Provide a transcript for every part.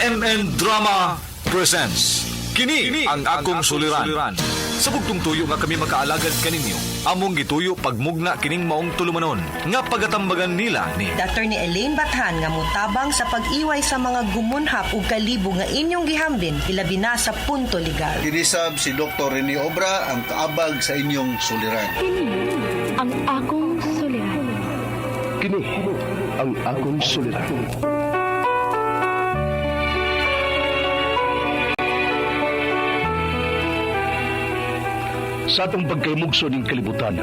RMN Drama presents Kini ang akong suliran. Sa bugtong tuyo nga kami makaalagad kaninyo, among gituyo pagmugna kining maong tulumanon nga pagatambagan nila ni Dr. ni Elaine Bathan nga mutabang sa pag-iway sa mga gumunhap ug kalibo nga inyong gihambin ilabi na sa punto legal. Kinisab si Dr. Rene Obra ang kaabag sa inyong suliran. Kini ang akong suliran. Kini ang akong suliran. Sa atong pagkaymugso ng kalibutan,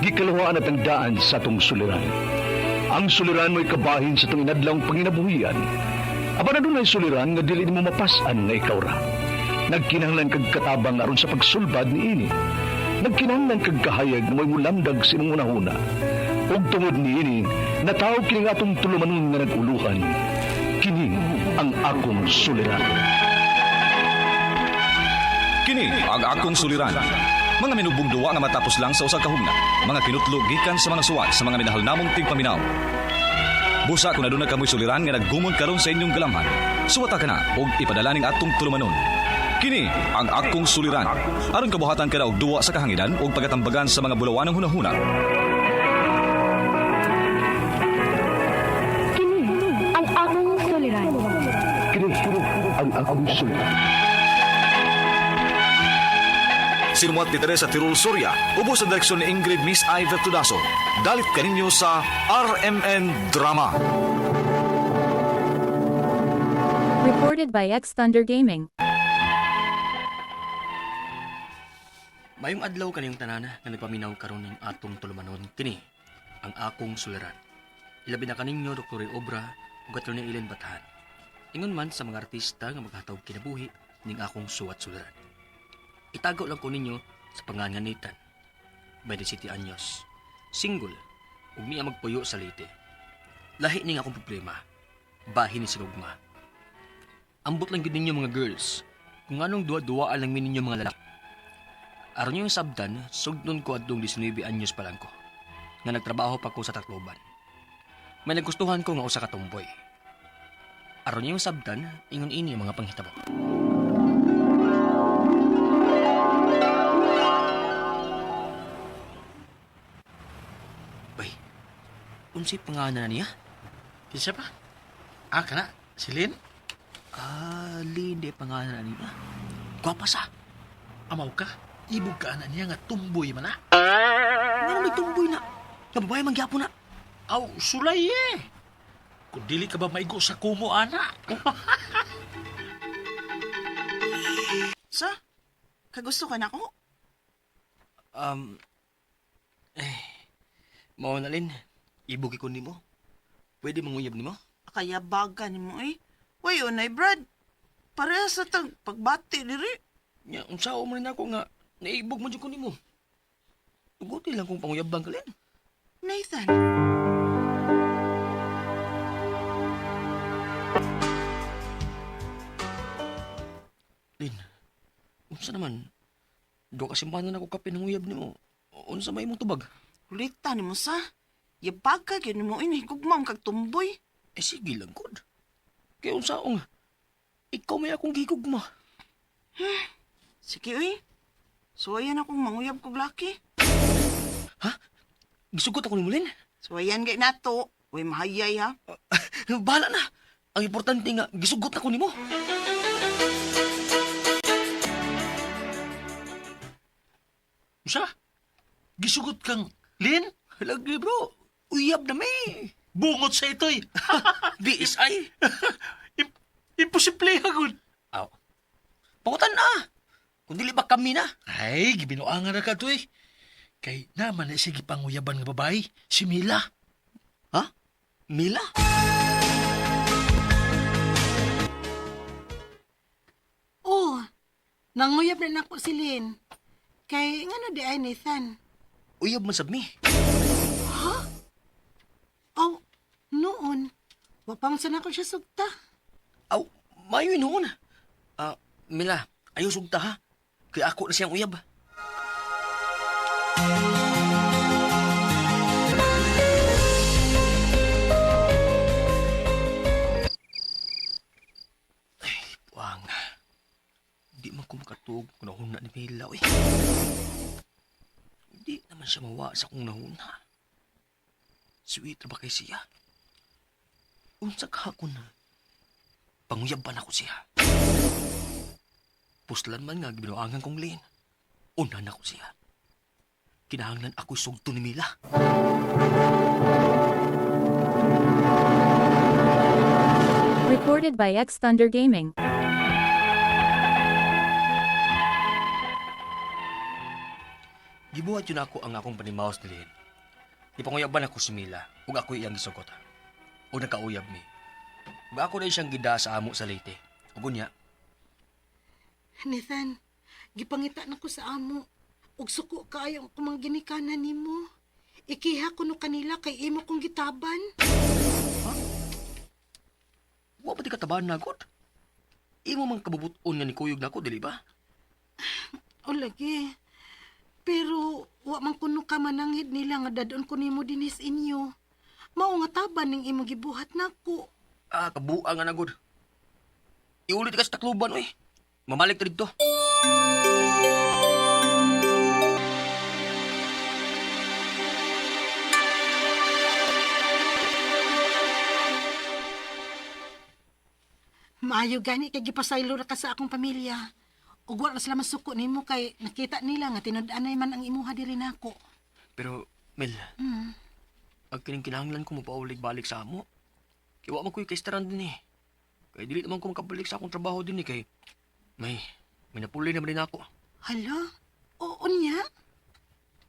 gikalawaan at ang daan sa atong suliran. Ang suliran mo'y kabahin sa itong inadlang panginabuhian. Aba na doon ay suliran nga dili mo mapasan nga ikaw ra. Nagkinahanglan kag katabang aron sa pagsulbad ni ini. Nagkinahanglan kag kahayag na may mulamdag sa imong unahuna. Ug tungod ni ini, natawag kini nga atong tulumanon nga nag-uluhan. Kini ang akong suliran. Kini ang akong suliran. Mga minubong duwa nga matapos lang sa usa ka hugna, mga kinutlog gikan sa mga suwat sa mga minahal namong tigpaminaw. Busa kung aduna kamoy suliran nga naggumon karon sa inyong galamhan, suwata ka na og ipadala ning atong tulumanon. Kini ang akong suliran. Aron kabuhatan ka na og duwa sa kahanginan og pagatambagan sa mga bulawanong hunahuna. Kini ang akong suliran. Kini ang akong suliran. Sinumat ni Teresa Tirul Soria, ubos sa direksyon ni Ingrid Miss Iver Tudaso. Dalit kaninyo sa RMN Drama. Recorded by X Thunder Gaming. Mayong adlaw kaniyong tanana nga nagpaminaw karon ng atong tulumanon kini ang akong suliran. Ilabi na kaninyo Dr. Obra ug Dr. ni Elaine Bathan. Ingon man sa mga artista nga maghatag kinabuhi ning akong suwat suliran. Itagaw lang ko ninyo sa pangalan nga Nathan, 27 anyos, single, ug niya magpuyo sa Leyte. Lahi ning akong problema, bahin ni sinugma. Ambot lang gid ninyo mga girls, kung anong duwa-duwaan lang min ninyo mga lalaki. Aron yung sabdan, sugnon ko adtong 19 anyos pa lang ko, nga nagtrabaho pa ko sa Tacloban. May nagustuhan ko nga usa ka tomboy. Aron yung sabdan, ingon ini mga panghitabo. Unsay pangalan niya? Kinsa pa? Kana? Si Lynn? Lynn, di pangalan niya. Gwapa sa. Amaw ka? Ibog ka na niya nga tumboy man na. Nga may tumboy na. Nababae mangyapon na. Aw, sulay eh. Kung dili ka ba maigo sa kumo, ana? Sa? Kagusto ka na ako? Mao na Lynn. Ibugi ko nimo. Pwede manguyab nimo? Kaya baga ni mo eh. Way, unay, Brad. Pareha sa tag pagbati diri. Nya, unsao man ako nga naibog man jud ko nimo. Tuguti lang kung panguyabang ka Lynn. Nathan. Lynn, unsa naman? Do kasi manan ako kape ng uyab nimo. Unsa may imong tubag? Kulita ni mo sa. Yabaga yun mo ini. Gugmam kag tumboy. Sige lang god. Kaya unsao nga? Ikaw may akong gigugma. Sige, uy. Suwayan akong manguyab kog laki. Gisugot ako ni Mulin. Suwayan gay nato. Uy, mahayay ha. Bahala na. Ang importante nga, gisugot ako ni mo. Usa? Gisugot kang Lynn? Lagi bro, uyab na may. Bungot sa ito'y. BSI. Imposible hagod. Aw. Pangutan na. Kung dili ba kami na. Ay, gibinuangan na ka to eh. Kay naman na sige panguyaban nga babae, si Mila. Ha? Mila? Oh, nanguyab rin ako si Lynn. Kay ngano di ay Nathan? Uyab man sab mi. Oh, noon. Wapang sana ko siya sugta. Aw, mayo noon. Mila, ayaw sugta ha. Kaya ako na siyang uyab. ko makatug kung nahuna ni Mila, uy. Hindi naman siya mawa sa kung nahuna. Sweet na ba kay siya? Unsa kahapon na. Panguyaban ako siya. Puslan man nga gibinuangan kong lin. Unan ako siya. Kinahanglan ako'y sugto ni Mila. Recorded by X Thunder Gaming. Gibuhat yun ako ang akong panimaos ni Lin. Ipanguyaban ako si Mila, ug ako iyang gisugot. Ug nakauyab mi. Ug ako na siyang gida sa amo sa Leyte. Ug unya, Nathan, gipangita na ko sa amo. Ug suko kaayo ang kumang ginikanan nimo. Ikiha ko no kanila kay imo kong gitaban. wa pa ti katabahan na gud. Imo mang kabubuton nga ni kuyog nako, dili ba? O lagi. Pero wa man kuno ka mananghid nila nga dadon ko nimo dinis inyo. Mao nga taban ning imo gibuhat nako. Kabuang nga na gud. Iulit ka sa takluban, oy. Mamalik ta dito. Maayo gani kay gipasaylo ra ka sa akong pamilya. Ug wa ra sila masuko nimo kay nakita nila nga tinud-anay man ang imuha diri nako. Pero, Mel, ang kining kinahanglan ko mapaulig-balik sa amo. Kaya wa man ko'y kaistaran din eh. Kaya dili naman ko makabalik sa akong trabaho din eh. Kay may napuli naman din ako. Hala? Oo niya?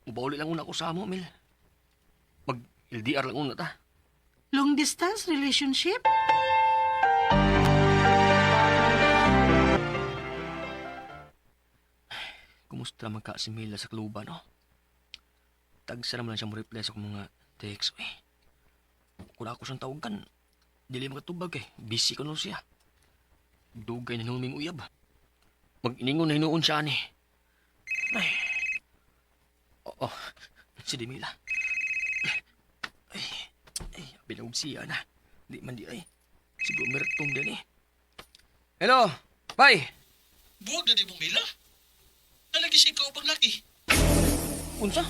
Mabauli lang una ako sa amo, Mel. Mag-LDR lang una ta. Long distance relationship? Kumusta naman ka si Mila sa kluban, no? Tagsa naman lang siya mo reply sa akong mga text. Kung ako siyang tawagan, dili makatubag eh. Busy ko nun siya. Dugay na numing uyab. Mag-iningon na hinuon siya ni. Ay. Oo, si Demila. Ay, binawag siya na. Di man di ay. Siguro meritong din eh. Hello, bye! Buwag na di mong Mila. Nalagi siya ikaw pag laki. Unsa?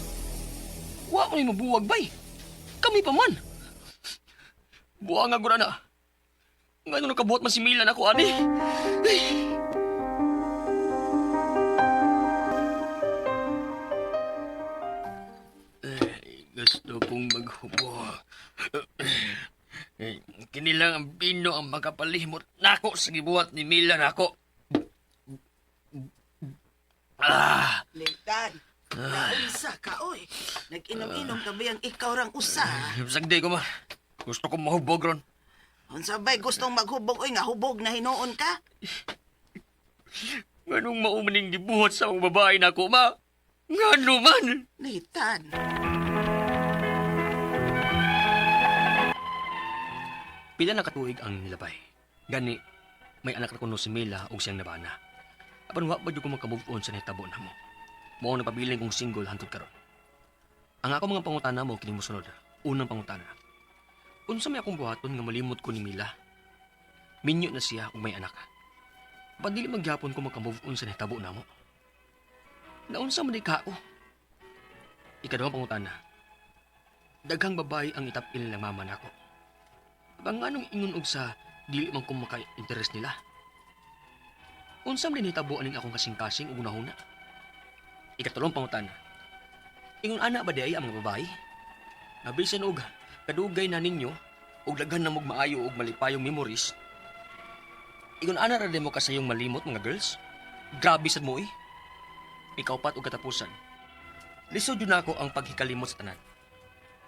Wa mo ni mabuwag bay. Kami pa man. Buwa nga gura na. Ngano nakabuhat man si Mila na ko ani? Ay. Gusto kong maghubog. Kinilang ang bino ang makapalimot nako sa gibuhat ni Mila nako. Lintan, naunsa ka, oy. Nag-inom-inom ka ba yung ikaw rang usa? Sagdi ko ma. Gusto kong mahubog ron. Unsa ba'y gustong maghubog, oy, nga hubog na hinuon ka? Nganong maumaning gibuhat sa mga babae na ko, ma? Ngano man? Lintan. Pila na katuig ang nilabay. Gani, may anak na kuno si Mila o siyang nabana. Apan wa ba di ko makamove on sa nahitabo na mo? Mao na pabiling kong single hantod karon. Ang ako mga pangutana mo kining mosunod. Unang pangutana. Unsa may akong buhaton nga malimot ko ni Mila? Minyo na siya ug may anak. Apan dili magyapon ko makamove on sa nahitabo na mo. Naunsa man di kao? Ikaduhang pangutana. Daghang babae ang itapil ng mama nako. Apan anong ingon og sa dili man ko maka-interest nila? Unsam din hitabo aning akong kasing-kasing ug unahuna. Ikatulong pangutana. Ingon ana ba di ay ang mga babae? Nabisan og kadugay na ninyo ug daghan na mog maayo ug malipayong memories. Ingon ana ra mo kasayong malimot mga girls? Grabe sad mo eh. Ikaw pat og katapusan. Lisod yun ako ang paghikalimot sa tanan.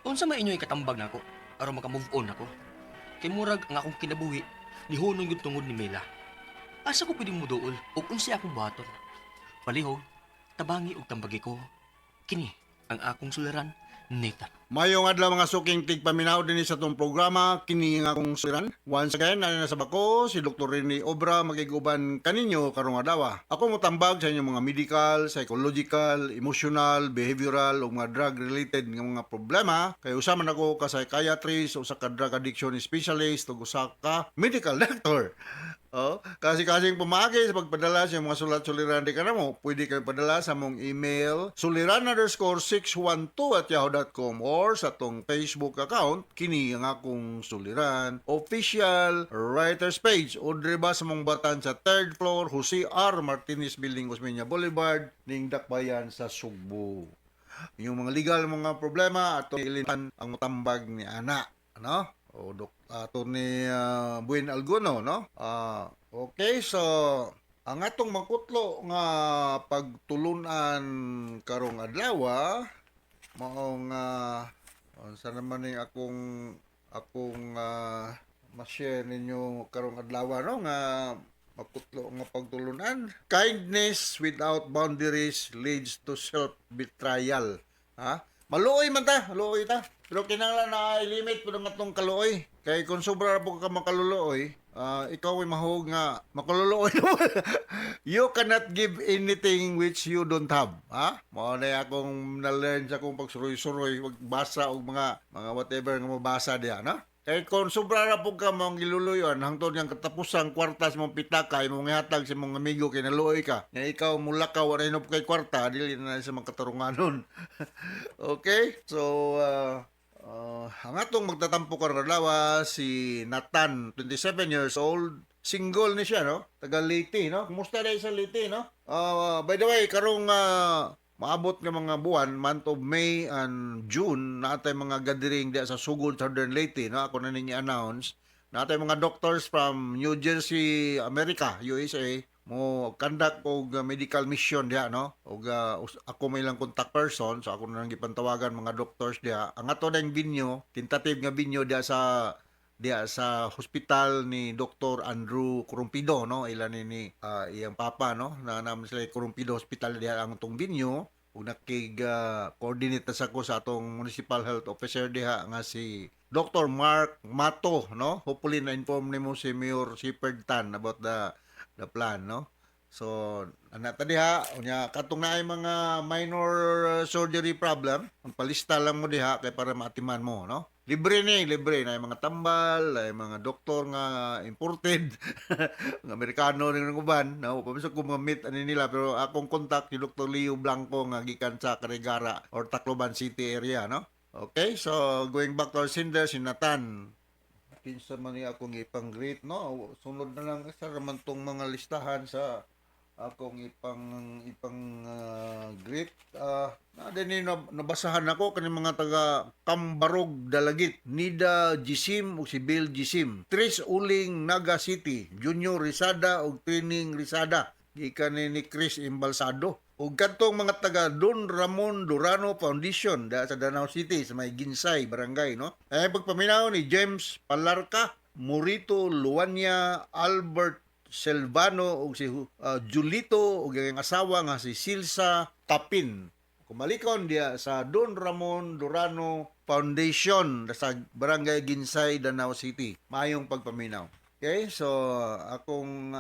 Unsa may inyo ikatambag nako aron maka-move on ako? Kay murag ang akong kinabuhi nihunong yung tungod ni Mila. Asa ko pwedeng muduol o unsi akong buhaton? Palihog, tabangi og tambagi ko. Kini ang akong suliran, Nathan. Mayong adlaw mga suking tigpaminaw din sa itong programa, kini nga akong suliran. Once again, na sa bako, si Dr. Rene Obra, magiguban kaninyo karong adlaw. Ako motambag sa inyong mga medical, psychological, emotional, behavioral, o mga drug-related nga mga problema. Kaya usaman ako ka psychiatrist, usa ka drug addiction specialist, o usa ka medical doctor. Oh, kasi-kasing pumagi sa pagpadala sa mga sulat-suliran di ka na mo, pwede kayo padala sa mong email suliran_612@yahoo.com or sa tong Facebook account kini ang akong suliran official writers page o ba sa mong batan sa 3rd floor Jose R. Martinez Building, Osmeña Boulevard, ning Dakbayan sa Sugbo. Yung mga legal mga problema at ilitan ang matambag ni Ana, ano? O Attorney Buen Alguno, no? Okay, so ang atong makutlo nga pagtulunan karong adlaw maong sa naman ni akong ma-share ninyo karong adlaw no nga makutlo nga pagtulunan. Kindness without boundaries leads to self-betrayal. Ha? Maluoy man ta, maluoy ta. Pero kinahanglan na i-limit po ng atong kaluoy. Kay kung sobra po ka makaluluoy, ikaw ay mahog nga makaluluoy. You cannot give anything which you don't have. Ha? Mao na akong na-learn sa akong pagsuroy-suroy, magbasa og mga whatever nga mabasa diha, no? Kaya kung sobra na po ka mong iluluyon, hangtod niyang katapusang kwarta sa mong pitaka, mong ihatag sa mong amigo, kinaluoy ka. Nga ikaw mulakaw, wala inop kay kwarta, dili na sa mga katarunganon. Okay? So, ang atong magtatampo karong adlaw si Nathan, 27 years old. Single ni siya, no? Taga Leyte, no? Kumusta dahil sa Leyte, no? By the way, karong maabot nga mga buwan, month of May and June, natay mga gathering diya sa Sugod, Southern Leyte, no? Ako na ninyo announce. Natay mga doctors from New Jersey, America, USA, mo conduct og medical mission diya, no? Og ako may lang contact person, so ako na lang gipantawagan mga doctors diya. Ang ato dang binyo, tentative nga binyo diya sa hospital ni Dr. Andrew Corumpido, no? Ilan ni iyang papa, no? Na naman sila Corumpido Hospital diha ang tong binyo. Ug coordinate sa ko sa atong municipal health officer diha nga si Dr. Mark Mato, no? Hopefully na inform nimo si Mayor Shepherd Tan about the plan, no? So, anak diha, unya katong naay mga minor surgery problem, ang palista lang mo diha kay para maatiman mo, no? Libre na yung mga tambal, ay mga doktor nga imported, ng Amerikano rin ng uban, no? Pamisok ko mga meet nila, pero akong contact si Dr. Leo Blanco nga gikan sa Carigara or Tacloban City area, no? Okay, so going back to our sender, si Nathan. Kinsa man ni akong ipang-greet, no? Sunod na lang sa raman tong mga listahan sa akong greet. Nabasahan ako kaning mga taga Tambarog Dalagit, Nida Gisim ug si Bill Gisim, Tris Uling Naga City, Junior Risada ug Training Risada, gikan ni Chris Imbalsado. Ug kadtong mga taga Don Ramon Durano Foundation da sa Danau City sa may Ginsay barangay, no? Ay pagpaminaw ni James Palarca, Morito Luanya, Albert Selvano ug si Julito ug ang asawa nga si Silsa Tapin. Kumalikon dia sa Don Ramon Durano Foundation sa barangay Ginsay, Danau City. Mayong pagpaminaw. Okay, so akong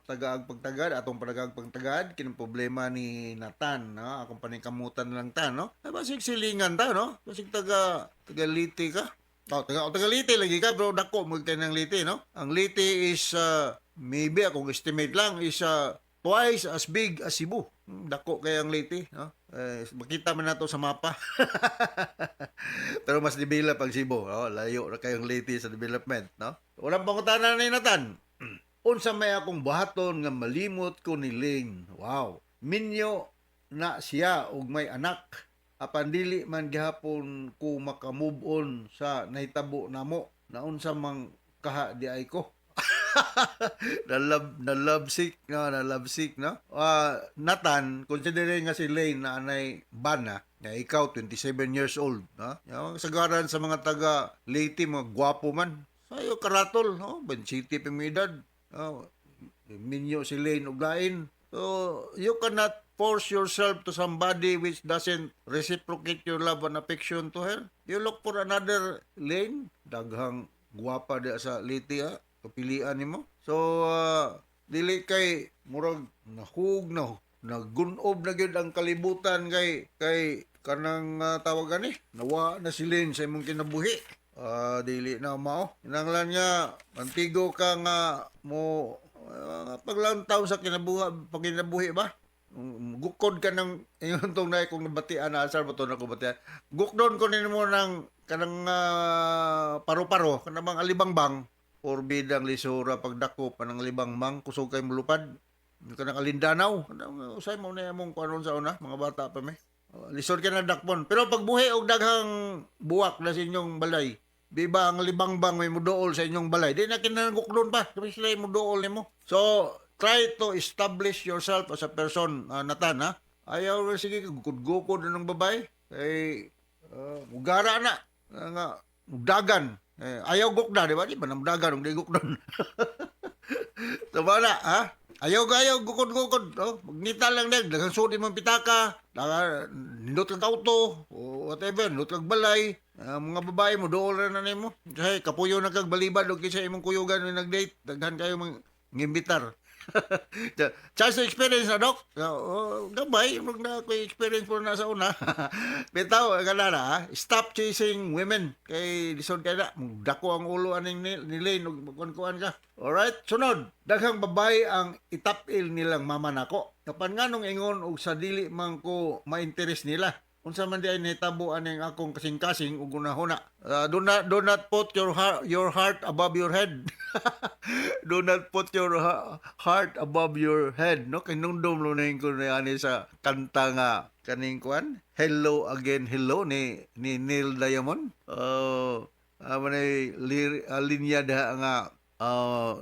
tagaag pagtagad, atong padagag pagtagad kinang problema ni Nathan, no? Akong paningkamutan lang ta, no? Ay basig silingan ta, no? Basig taga Leyte ka. Taga Leyte lagi ka, pero dako mo kay nang Leyte, no? Ang Leyte is maybe akong estimate lang is twice as big as Cebu. Dako kay ang Leyte, no? Makita man nato sa mapa. Pero mas develop ang Cebu, no? Layo na kayong Leyte sa development, no? Walang pangutanan ni Nathan. Unsa may akong buhaton nga malimot ko ni Ling. Wow. Minyo na siya ug may anak. Apan dili man gihapon ko makamove on sa nahitabo namo. Na unsa mang kaha di ay ko. na love sick, no? Nathan, considering nga si Lane na anay bana, nga ikaw 27 years old, no? Yung sagaran sa mga taga Leyte, mga gwapo man. Sayo karatol, no? Ben City pimidad. Minyo si Lane ug lain. So, you cannot force yourself to somebody which doesn't reciprocate your love and affection to her. You look for another Lane. Daghang gwapa di sa Leyte, ha? Kapilian nimo. So dili kay murag nahug nagunob na gyud ang kalibutan kay kanang tawagan ni nawa na silin sa imong kinabuhi. Dili na mao. Kinahanglan nga mantigo ka nga mo paglantaw sa pagkinabuhi ba? Gukod ka ng ingon tong na kung nabatian na asar mo to na ko batian. Gukdon ko nimo ng kanang paro-paro kanang mga alibangbang or bidang lisura pagdako pa ng alibangbang kusog kay mulupad. Kanang alindanaw, kanang usay mo na among kuanon sa una, mga bata pa may. Lisod ka na dakpon. Pero pagbuhi og daghang buwak na sa inyong balay, di ba ang libangbang may mudool sa inyong balay? Di na kinagukdon pa. Sabi sila yung mudool nimo. So, try to establish yourself as a person, Nathan, ha? Ayaw na sige, gukod-gukod na ng babae. Ugara na. Nga, dagan. Ayaw gukda, di ba? Di ba nang dagan, di gukdon. Tama na, ha? Ayaw gukod-gukod. Oh, magnita lang din. Dagang suot mong pitaka. Nindot kang auto. O whatever. Nindot kang balay. Mga babae mo, dool na mo. Kasi kapuyo na kag balibad. O kisa imong kuyugan na nag-date. Daghan kayo ngimbitar. Chance to experience na, Dok? Gabay. Huwag na ako experience po na sa una. Bitaw, kanana, ha? Stop chasing women. Kay lisod kayo na. Dako ang ulo aning nilay. Magkuhan ka. Alright? Sunod. Daghang babae ang itapil nilang mama nako. Kapan nga nung ingon og sa dili man ko ma-interest nila. Unsa man di ay nahitabo aning akong kasing-kasing ug unahuna. Do not put your heart above your head. Do not put your heart above your head, no? Kinundom lo na ko ani sa kanta nga kaning kuan. Hello Again Hello ni Neil Diamond. Manay linya da nga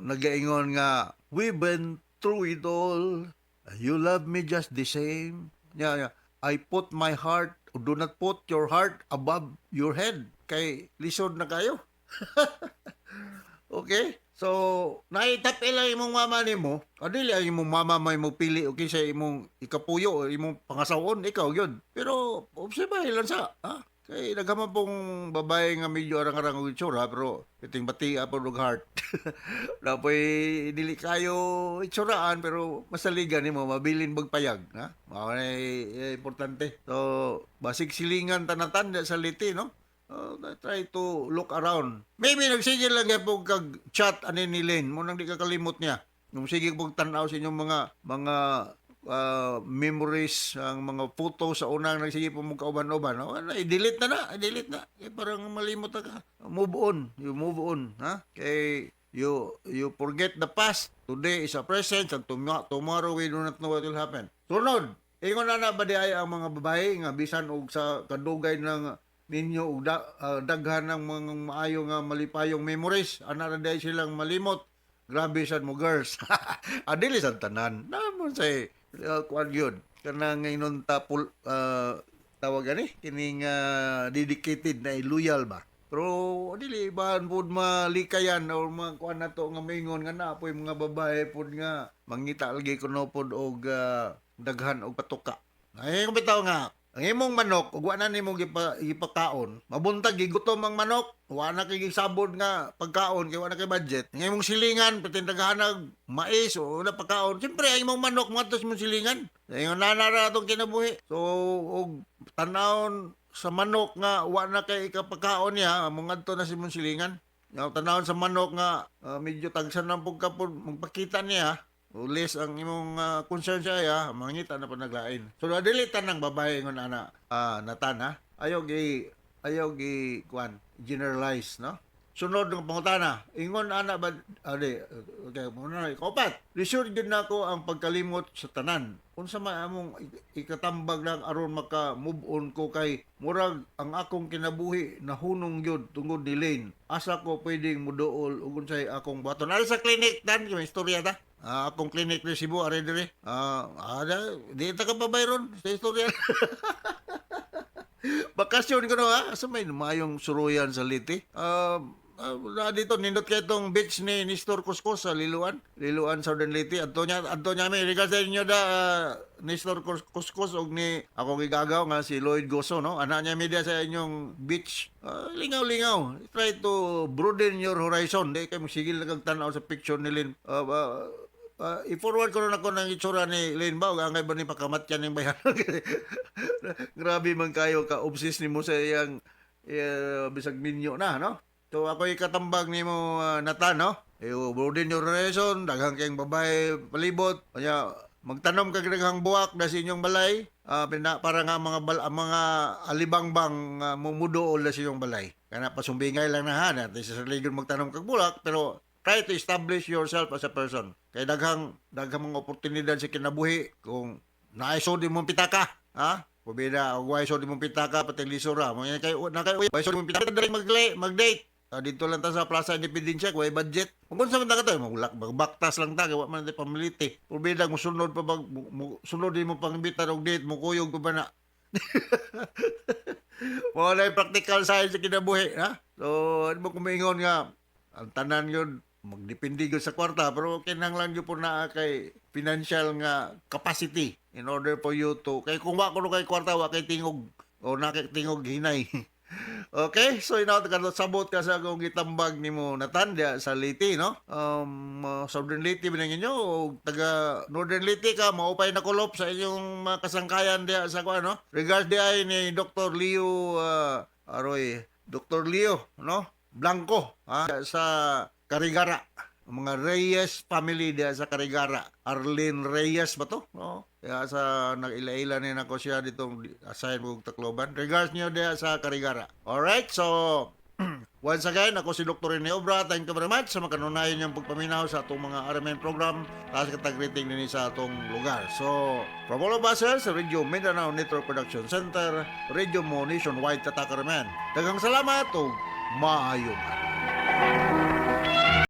nagaingon nga we've been through it all. You love me just the same. Yeah. I put my heart, do not put your heart above your head. Kay lisod na kayo. Okay? So, naitapil lang imong mama nimo. Adili ang imong mama may mo pili okay sa imong ikapuyo o imong pangasawon, ikaw yun. Pero, obserbahin lang sa, ha? Kay naghaman pong babae nga medyo arang-arang og itsura pero iting batia po og heart. Dapoy dili kayo itsuraan pero masaligan nimo mabilin magpayag, ha? Mao na importante. So, basig silingan tanatan sa liti, no? Try to look around. Maybe nagsigil lang po kag chat ani ni Lynn mo nang di ka kalimot niya. Nung sige pog tan-aw sa inyong mga memories, ang mga photos sa unang nagsige po mong kauban-uban. I-delete na. Parang malimot na ka. You move on. Ha? Kay you forget the past. Today is a present and tomorrow we do not know what will happen. Sunod, ingon na ba di ay ang mga babae nga bisan og sa kadugay ng ninyo og daghan ng mga maayo nga malipayong memories. Ana na day silang malimot. Grabe sad mo girls. Adili sa tanan. Namon say kuan yun. Kanang ngayon tawag ani kining dedicated na loyal ba. Pero dili ba pud malikayan or kuan nato nga maingon nga napoy mga babae pud nga mangita lagi kuno pud og daghan og patuka. Ay bitaw nga ang imong manok, ug wa na nimo gipakaon, mabuntag gigutom ang manok, wa na kay gisabod nga pagkaon kay wa na kay budget. Ang imong silingan patindaghanag mais o na pagkaon, siyempre ang imong manok mo atos imong silingan. Ingon nanara atong kinabuhi. So og tanawon sa manok nga wa na kay ikapagkaon niya, among adto na sa imong silingan. Nga tanawon sa manok nga medyo tagsan lang pud kapon magpakita niya. Ulis ang imong concern sa iya, mangita na pa naglain. So dilitan ng babae ngon ana Nathan, ha. Ayaw gi kuan generalize, no? Sunod ng pangutana, ingon ana ba okay, muna ikopat. Resure gid nako ang pagkalimot sa tanan. Unsa man among ikatambag lang aron maka move on ko kay murag ang akong kinabuhi nahunong gyud tungod ni Lane. Asa ko pwedeng muduol ug unsay akong baton. Ari sa clinic tan kay istorya ta. Akong clinic ni Cebu are dire. Di ta ka pabayron sa istorya. Bakasyon ko no ha. Asa may mayong suruyan sa liti. Dito nindot kay tong beach ni Nestor Cuscos sa Liloan Southern Leyte. Adto niya may regards sa inyo Nestor Cuscos og ni ako gigagaw nga si Lloyd Goso, no. Ana niya media sa inyong beach. Lingaw. Try to broaden your horizon. Di kay magsigil na kag tan-aw sa picture ni Lynn. I-forward ko rin ako ng itsura ni Lynn ba? Angay ba ni pakamat yan yung bayan? Grabe man kayo ka-obsess ni mo sa iyang bisag minyo na, no? So, ako ikatambag ni mo, Nathan, no? Broaden your horizon, daghang kayong babae palibot. Kanya, magtanom kag daghang buwak na sa inyong balay. Para nga mga alibangbang mumuduol na sa inyong balay. Kaya pasumbingay lang na ha. Natin sa religion magtanom kag bulak, pero try to establish yourself as a person. Kaya daghang mga oportunidad sa kinabuhi kung naiso di mong pitaka, ha? Pabida, waiso di mong pitaka pati lisura. Mga waiso di mong pitaka dali mag-date. Dito lang ta sa Plaza Independencia, way budget. Kung sa man ta to, magbaktas lang ta, wa man ta pamiliti. Pabida mo sunod pa sunod di mo pangimbita og date, mo kuyog pa ba na. Wala yung practical science sa kinabuhi, ha? So, ano mo kumingon nga, ang tanan yun, magdepende yun sa kwarta, pero kinahanglan yun po na kay financial nga capacity in order for you to, kay kung wako kay kwarta, wa kay tingog, o nakitingog hinay. Okay, so sabot ka sa akong gitambag ni mo natanda sa Leyte, no? Southern Leyte binangin nyo, o taga Northern Leyte ka, maupay na kulop sa inyong mga kasangkayan diya sa kuha, no? Regards diya ni Dr. Leo, Dr. Leo, no? Blanco, ha? Sa Carigara. Mga Reyes family diya sa Carigara. Arlene Reyes ba to? No? Kaya sa nag-ila-ila ni nako siya ditong assign mo Tacloban. Regards niyo diya sa Carigara. Alright, so once again, ako si Dr. Rene Obra. Thank you very much sa makanunayan niyang pagpaminaw sa atong mga RMN program at katag-rating din sa atong lugar. So, from all of us here sa Radio Mindanao Network Production Center, Radio Mo Nationwide Tatak RMN. Daghang salamat o maayong